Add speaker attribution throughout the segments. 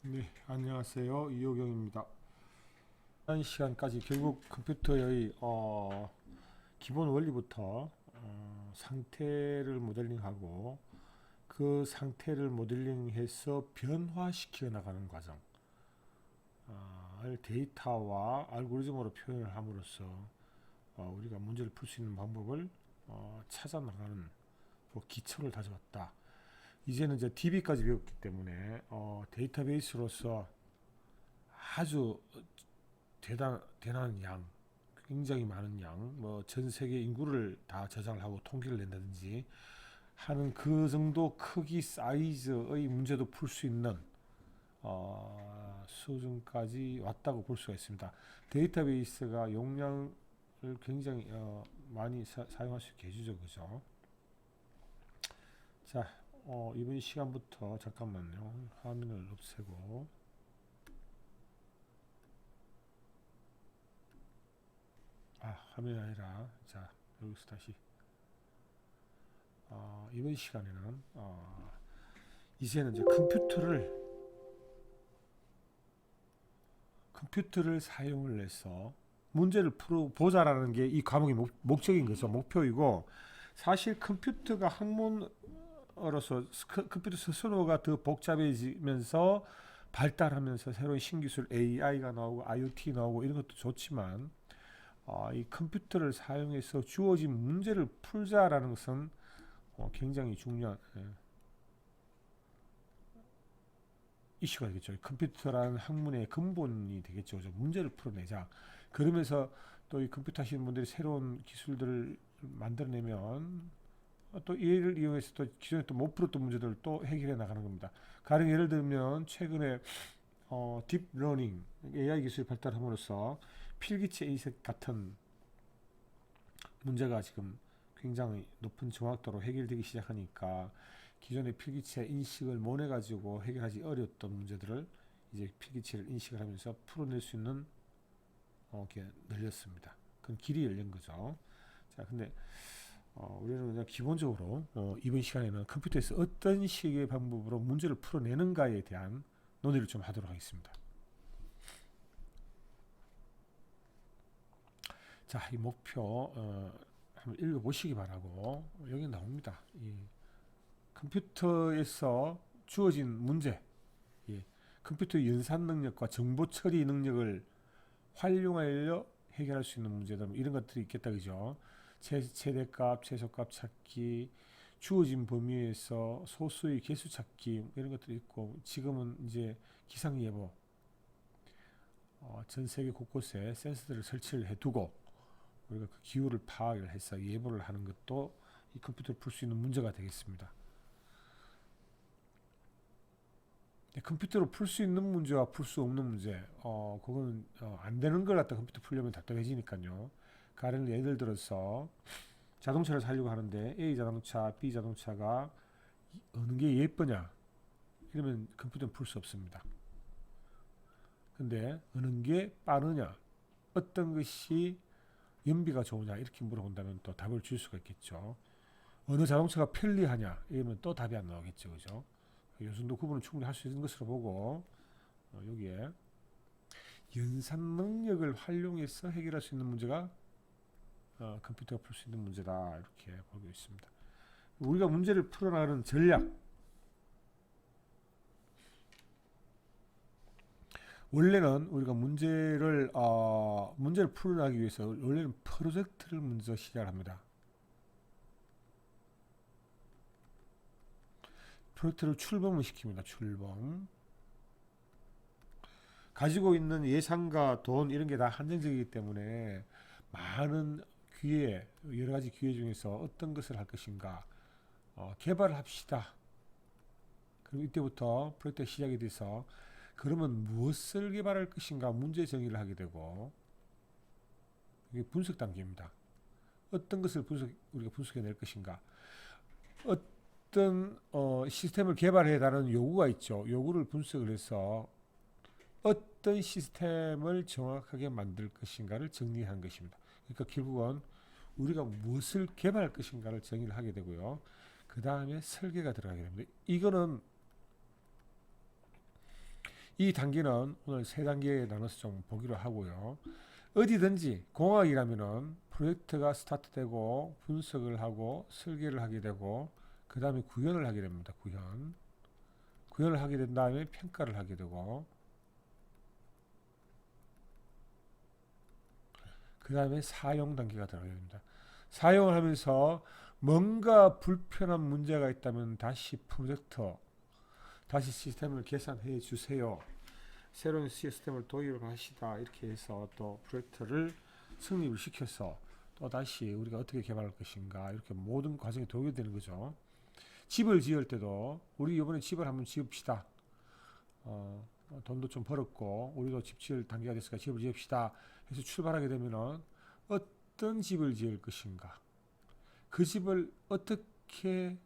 Speaker 1: 네, 안녕하세요. 이호경입니다. 한 시간까지 결국 컴퓨터의 기본 원리부터 상태를 모델링하고 그 상태를 모델링해서 변화시켜 나가는 과정을 데이터와 알고리즘으로 표현을 함으로써 우리가 문제를 풀 수 있는 방법을 찾아 나가는 그 기초를 다져왔다. 이제는 이제 DB까지 배웠기 때문에 데이터베이스로서 아주 대단한 양, 굉장히 많은 양, 뭐 전 세계 인구를 다 저장을 하고 통계를 낸다든지 하는 그 정도 크기 사이즈의 문제도 풀 수 있는 수준까지 왔다고 볼 수가 있습니다. 데이터베이스가 용량을 굉장히 많이 사용할 수 있게 해주죠, 그죠? 자, 이번 시간부터 잠깐만요. 화면을 없애고 화면이 아니라 자 여기서 다시 이번 시간에는 이제는 이제 컴퓨터를 사용을 해서 문제를 풀어보자라는 게 이 과목의 목적인 거죠. 목표이고 사실 컴퓨터가 학문으로서 컴퓨터 스스로가 더 복잡해지면서 발달하면서 새로운 신기술 AI가 나오고 IoT 나오고 이런 것도 좋지만 이 컴퓨터를 사용해서 주어진 문제를 풀자라는 것은 굉장히 중요한 이슈가 되겠죠. 컴퓨터라는 학문의 근본이 되겠죠. 문제를 풀어내자. 그러면서 또 이 컴퓨터 하시는 분들이 새로운 기술들을 만들어내면 또 얘를 이용해서 또 기존에 또 못 풀었던 문제들을 또 해결해 나가는 겁니다. 가령 예를 들면 최근에 딥러닝 AI 기술이 발달함으로써 필기체 인식 같은 문제가 지금 굉장히 높은 정확도로 해결되기 시작하니까 기존의 필기체 인식을 못해 가지고 해결하지 어려웠던 문제들을 이제 필기체를 인식을 하면서 풀어낼 수 있는 이렇게 늘렸습니다. 그건 길이 열린 거죠. 자, 근데 우리는 그냥 기본적으로 이번 시간에는 컴퓨터에서 어떤 식의 방법으로 문제를 풀어내는가에 대한 논의를 좀 하도록 하겠습니다. 자, 이 목표 한번 읽어보시기 바라고 여기 나옵니다. 이 컴퓨터에서 주어진 문제, 예, 컴퓨터의 연산 능력과 정보 처리 능력을 활용하여 해결할 수 있는 문제들 이런 것들이 있겠다, 그죠? 최대값, 최소값 찾기, 주어진 범위에서 소수의 개수 찾기 이런 것들이 있고 지금은 이제 기상예보 전 세계 곳곳에 센서들을 설치를 해두고 우리가 그 기후를 파악을 해서 예보를 하는 것도 이 컴퓨터를 풀 수 있는 문제가 되겠습니다. 컴퓨터로 풀 수 있는 문제와 풀 수 없는 문제, 그거는 안 되는 걸 갖다 컴퓨터 풀려면 답답해지니까요. 가령 예를 들어서 자동차를 사려고 하는데 A 자동차, B 자동차가 어느 게 예쁘냐? 이러면 컴퓨터는 풀 수 없습니다. 근데 어느 게 빠르냐? 어떤 것이 연비가 좋으냐? 이렇게 물어본다면 또 답을 줄 수가 있겠죠. 어느 자동차가 편리하냐? 이러면 또 답이 안 나오겠죠. 그죠? 요 정도 구분은 충분히 할 수 있는 것으로 보고 여기에 연산 능력을 활용해서 해결할 수 있는 문제가 컴퓨터가 풀 수 있는 문제다 이렇게 보고 있습니다. 우리가 문제를 풀어나가는 전략 원래는 우리가 문제를 풀어나가기 위해서 원래는 프로젝트를 먼저 시작을 합니다. 프로젝트를 출범을 시킵니다. 출범. 가지고 있는 예산과 돈 이런 게 다 한정적이기 때문에 많은 기회, 여러 가지 기회 중에서 어떤 것을 할 것인가 개발을 합시다. 그리고 이때부터 프로젝트가 시작이 돼서 그러면 무엇을 개발할 것인가 문제 정의를 하게 되고 이게 분석 단계입니다. 어떤 것을 우리가 분석해낼 것인가 어떤 시스템을 개발해 달라는 요구가 있죠. 요구를 분석을 해서 어떤 시스템을 정확하게 만들 것인가를 정리하는 것입니다. 그러니까 결국은 우리가 무엇을 개발할 것인가를 정의를 하게 되고요. 그 다음에 설계가 들어가게 됩니다. 이거는 이 단계는 오늘 세 단계에 나눠서 좀 보기로 하고요. 어디든지 공학이라면은 프로젝트가 스타트되고 분석을 하고 설계를 하게 되고 그 다음에 구현을 하게 됩니다. 구현을 하게 된 다음에 평가를 하게 되고 그 다음에 사용 단계가 들어가게 됩니다. 사용을 하면서 뭔가 불편한 문제가 있다면 다시 다시 시스템을 개선해 주세요. 새로운 시스템을 도입을 하시다. 이렇게 해서 또 프로젝트를 성립을 시켜서 또 다시 우리가 어떻게 개발할 것인가 이렇게 모든 과정이 도입이 되는 거죠. 집을 지을 때도 우리 이번에 집을 한번 지읍시다. 돈도 좀 벌었고 우리도 집 지을 단계가 됐으니까 집을 지읍시다 해서 출발하게 되면은 어떤 집을 지을 것인가, 그 집을 어떻게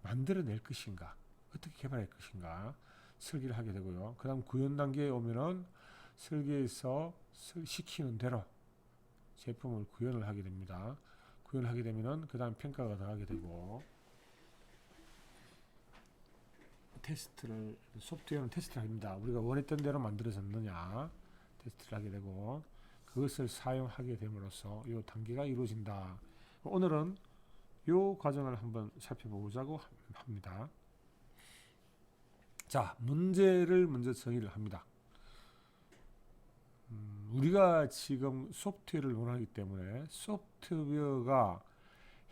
Speaker 1: 만들어낼 것인가, 어떻게 개발할 것인가 설계를 하게 되고요. 그 다음 구현 단계에 오면은 설계에서 시키는 대로 제품을 구현을 하게 됩니다. 구현을 하게 되면은 그 다음 평가가 들어가게 되고 소프트웨어는 테스트를 합니다. 우리가 원했던 대로 만들어졌느냐 테스트를 하게 되고 그것을 사용하게 됨으로써 이 단계가 이루어진다. 오늘은 이 과정을 한번 살펴보자고 합니다. 자, 문제를 먼저 정의를 합니다. 우리가 지금 소프트웨어를 원하기 때문에 소프트웨어가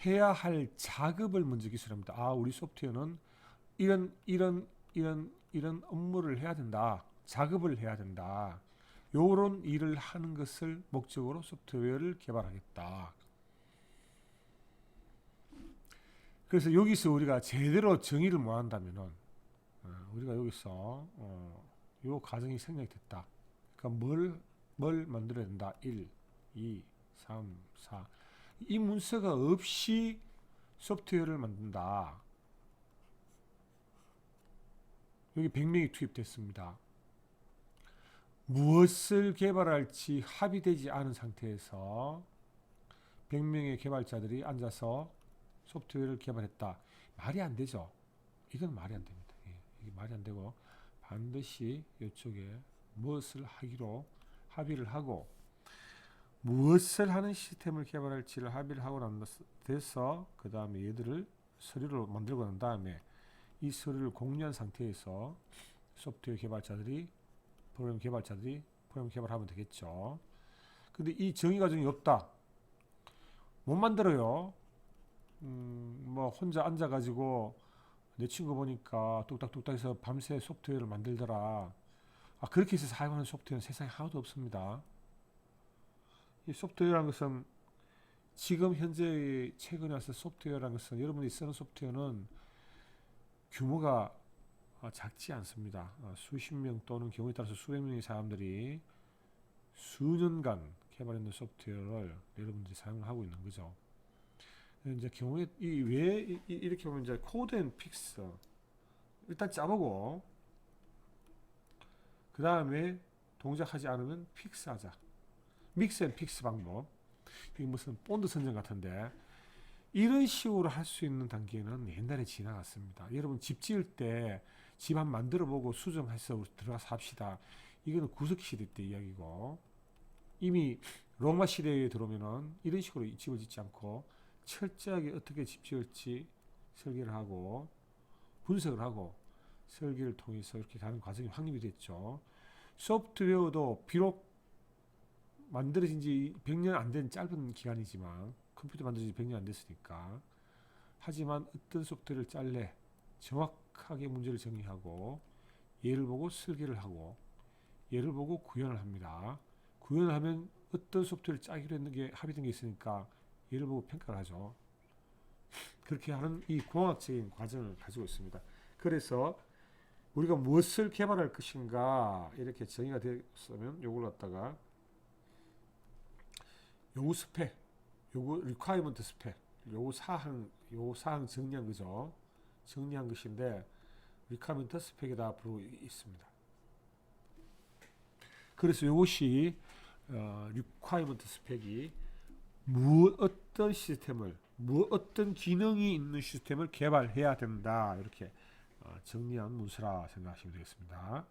Speaker 1: 해야 할 작업을 먼저 기술합니다. 우리 소프트웨어는 이런 업무를 해야 된다. 작업을 해야 된다. 요런 일을 하는 것을 목적으로 소프트웨어를 개발하겠다. 그래서 여기서 우리가 제대로 정의를 못 한다면은 우리가 여기서 요 과정이 생략이 됐다. 그러니까 뭘 만들어야 된다. 1, 2, 3, 4. 이 문서가 없이 소프트웨어를 만든다. 여기 100명이 투입됐습니다. 무엇을 개발할지 합의되지 않은 상태에서 100명의 개발자들이 앉아서 소프트웨어를 개발했다. 말이 안 되죠. 이건 말이 안 됩니다. 이게 말이 안 되고 반드시 이쪽에 무엇을 하기로 합의를 하고 무엇을 하는 시스템을 개발할지를 합의를 하고 난 돼서 그 다음에 얘들을 서류를 만들고 난 다음에 이 서류를 공유한 상태에서 소프트웨어 개발자들이 프로그램 개발하면 되겠죠. 근데 이 정의 과정이 없다. 못 만들어요. 뭐 혼자 앉아가지고 내 친구 보니까 뚝딱뚝딱 해서 밤새 소프트웨어를 만들더라. 그렇게 해서 사용하는 소프트웨어는 세상에 하나도 없습니다. 이 소프트웨어라는 것은 지금 현재 최근에 와서 소프트웨어라는 것은 여러분이 쓰는 소프트웨어는 규모가 작지 않습니다. 수십 명 또는 경우에 따라서 수백 명의 사람들이 수년간 개발했는 소프트웨어를 여러분들이 사용을 하고 있는 거죠. 이제 경우에 왜 이렇게 보면 이제 코드 앤 픽스 일단 짜보고 그 다음에 동작하지 않으면 픽스하자. 믹스 앤 픽스 방법. 이게 무슨 본드 선정 같은데 이런 식으로 할 수 있는 단계는 옛날에 지나갔습니다. 여러분 집 지을 때 집 한번 만들어 보고 수정해서 들어가서 합시다. 이거는 구석시대 때 이야기고 이미 로마 시대에 들어오면은 이런 식으로 집을 짓지 않고 철저하게 어떻게 집 지을지 설계를 하고 분석을 하고 설계를 통해서 이렇게 가는 과정이 확립이 됐죠. 소프트웨어도 비록 만들어진 지 100년 안 된 짧은 기간이지만 컴퓨터 만들어진 지 100년 안 됐으니까 하지만 어떤 소프트웨어를 짤래 정확하게 문제를 정의하고 예를 보고 설계를 하고 예를 보고 구현을 합니다. 구현을 하면 어떤 소프트웨어를 짜기로 했는 게 합의된 게 있으니까 예를 보고 평가를 하죠. 그렇게 하는 이 공학적인 과정을 가지고 있습니다. 그래서 우리가 무엇을 개발할 것인가 이렇게 정의가 되었으면 요걸 갖다가 요구 스펙, 요구 리ኳ이먼트 스펙, 요구 사항 정리한 거죠. 정리한 것인데 리ኳ이먼트 스펙이 다 앞으로 있습니다. 그래서 요것이 리ኳ이먼트 스펙이 어떤 시스템을 어떤 기능이 있는 시스템을 개발해야 된다 이렇게 정리한 문서라 생각하시면 되겠습니다.